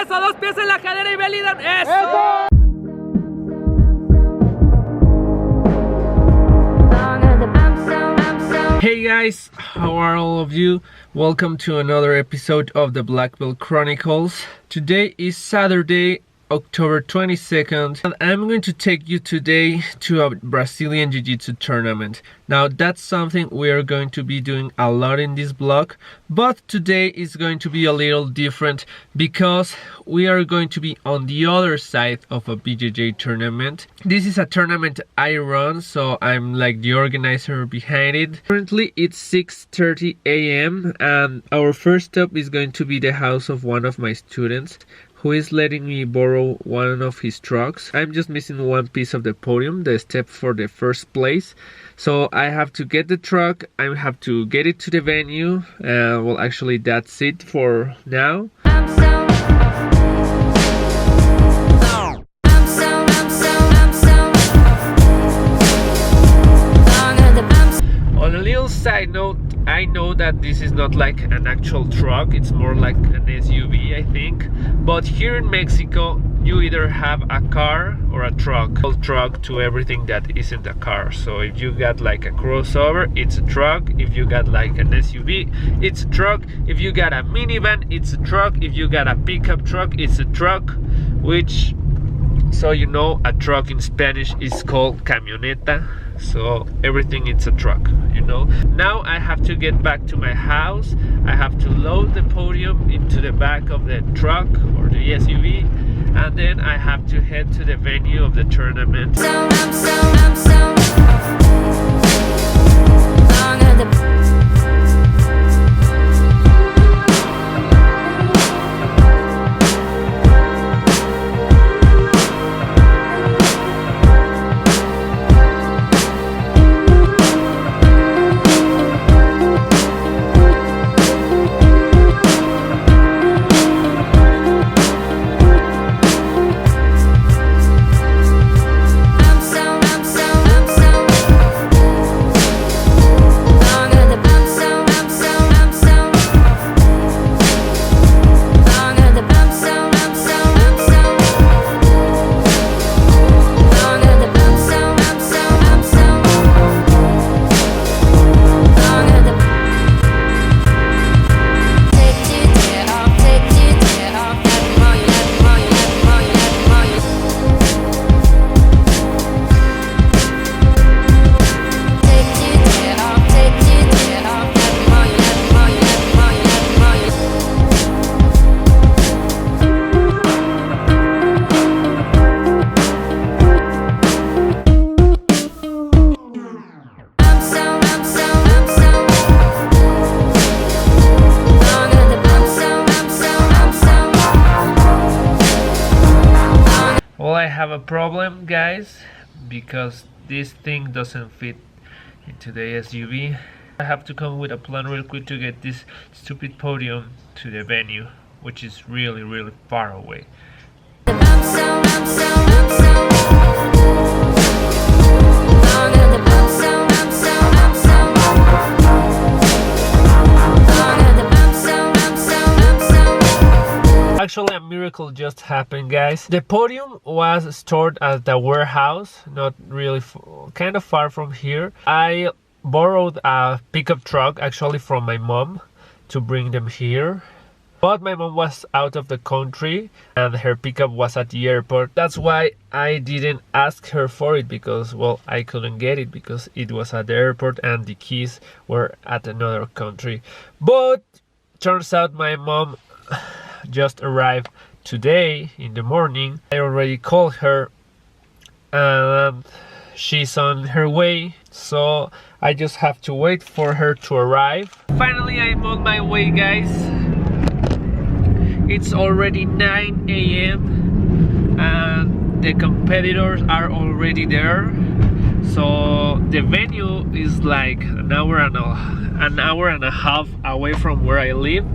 Eso, dos pies en la cadera y belly down. Eso. Hey guys, how are all of you? Welcome to another episode of the Black Belt Chronicles. Today is Saturday, October 22nd, and I'm going to take you today to a Brazilian Jiu-Jitsu tournament. Now that's something we are going to be doing a lot in this vlog, but today is going to be a little different because we are going to be on the other side of a BJJ tournament. This is a tournament I run, so I'm like the organizer behind it. Currently it's 6:30 a.m. and our first stop is going to be the house of one of my students, who is letting me borrow one of his trucks. I'm just missing one piece of the podium, the step for the first place. So I have to get the truck, I have to get it to the venue. Well, actually that's it for now. On a little side note, I know that this is not like an actual truck, it's more like an SUV, I think. But here in Mexico, you either have a car or a truck. Truck to everything that isn't a car. So if you got like a crossover, it's a truck. If you got like an SUV, it's a truck. If you got a minivan, it's a truck. If you got a pickup truck, it's a truck. Which, so you know, a truck in Spanish is called camioneta. So everything it's a truck, you know. Now I have to get back to my house. I have to load the podium into the back of the truck or the SUV, and then I have to head to the venue of the tournament. Well, I have a problem, guys, because this thing doesn't fit into the SUV. I have to come with a plan real quick to get this stupid podium to the venue, which is really far away. Actually, a miracle just happened, guys. The podium was stored at the warehouse, not really, kind of far from here. I borrowed a pickup truck, actually from my mom, to bring them here. But my mom was out of the country and her pickup was at the airport. That's why I didn't ask her for it, because, well, I couldn't get it because it was at the airport and the keys were at another country. But turns out my mom just arrived today in the morning. I already called her and she's on her way, so I just have to wait for her to arrive. Finally, I'm on my way, guys. It's already 9 a.m. and the competitors are already there. So the venue is like an hour and a half away from where I live.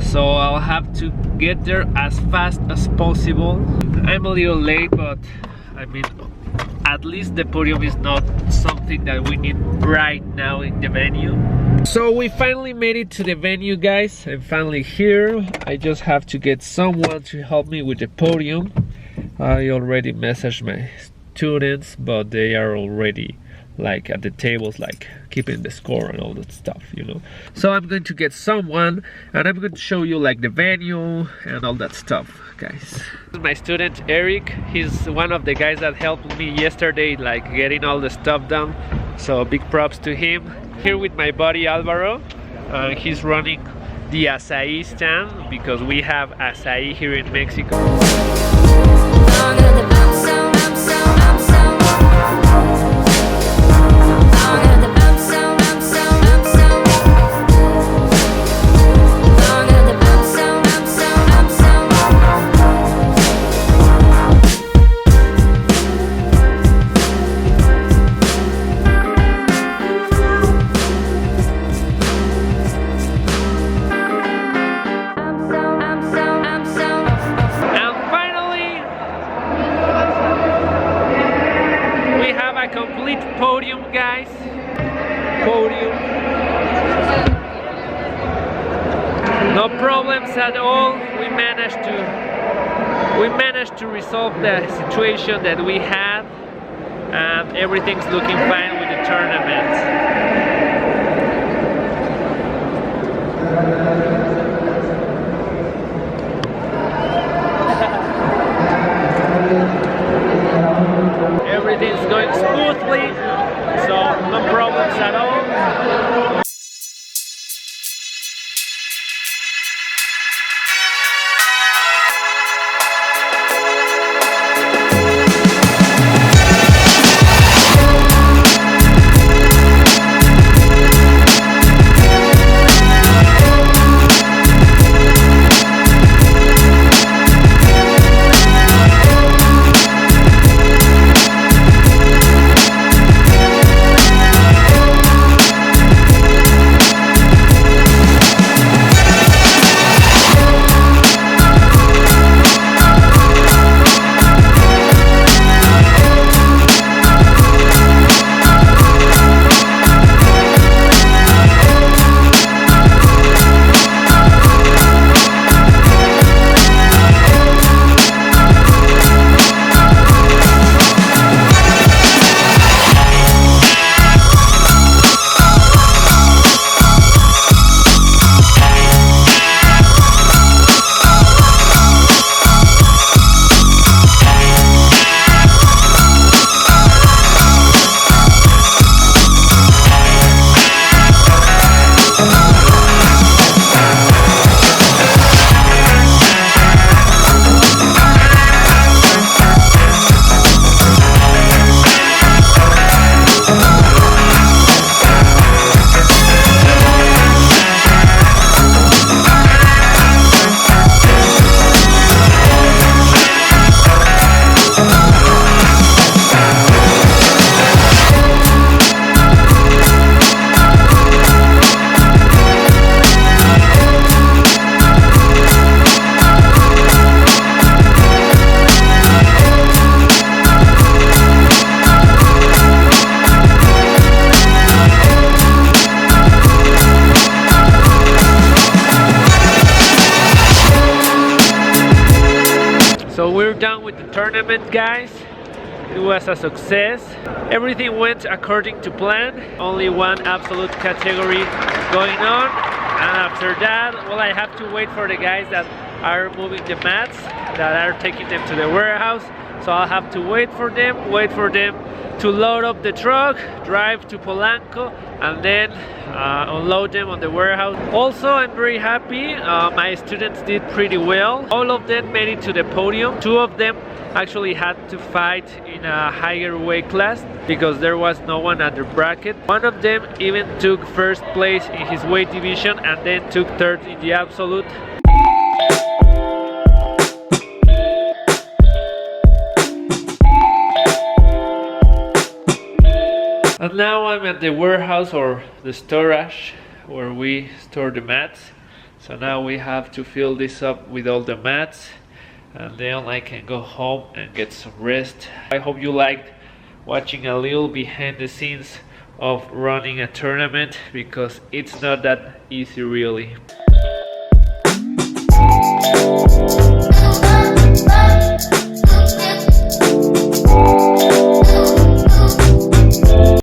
So I'll have to get there as fast as possible. I'm a little late, but I mean, at least the podium is not something that we need right now in the venue. So we finally made it to the venue, guys. I'm finally here. I just have to get someone to help me with the podium. I already messaged my students, but they are already like at the tables, like keeping the score and all that stuff, you know. So I'm going to get someone and I'm going to show you like the venue and all that stuff, guys. This is my student Eric. He's one of the guys that helped me yesterday, like getting all the stuff done. So big props to him. Here with my buddy Alberto. He's running the acai stand because we have acai here in Mexico. Complete podium, guys. Podium. No problems at all. We managed to resolve the situation that we had, and everything's looking fine with the tournament. Everything's going smoothly, so no problems at all. So we're done with the tournament, guys. It was a success. Everything went according to plan. Only one absolute category going on. And after that, well, I have to wait for the guys that are moving the mats, that are taking them to the warehouse. So I'll have to wait for them to load up the truck, drive to Polanco, and then unload them on the warehouse. Also, I'm very happy. My students did pretty well. All of them made it to the podium. Two of them actually had to fight in a higher weight class because there was no one at the bracket. One of them even took first place in his weight division and then took third in the absolute. And now I'm at the warehouse, or the storage, where we store the mats. So now we have to fill this up with all the mats, and then I can go home and get some rest. I hope you liked watching a little behind the scenes of running a tournament, because it's not that easy really.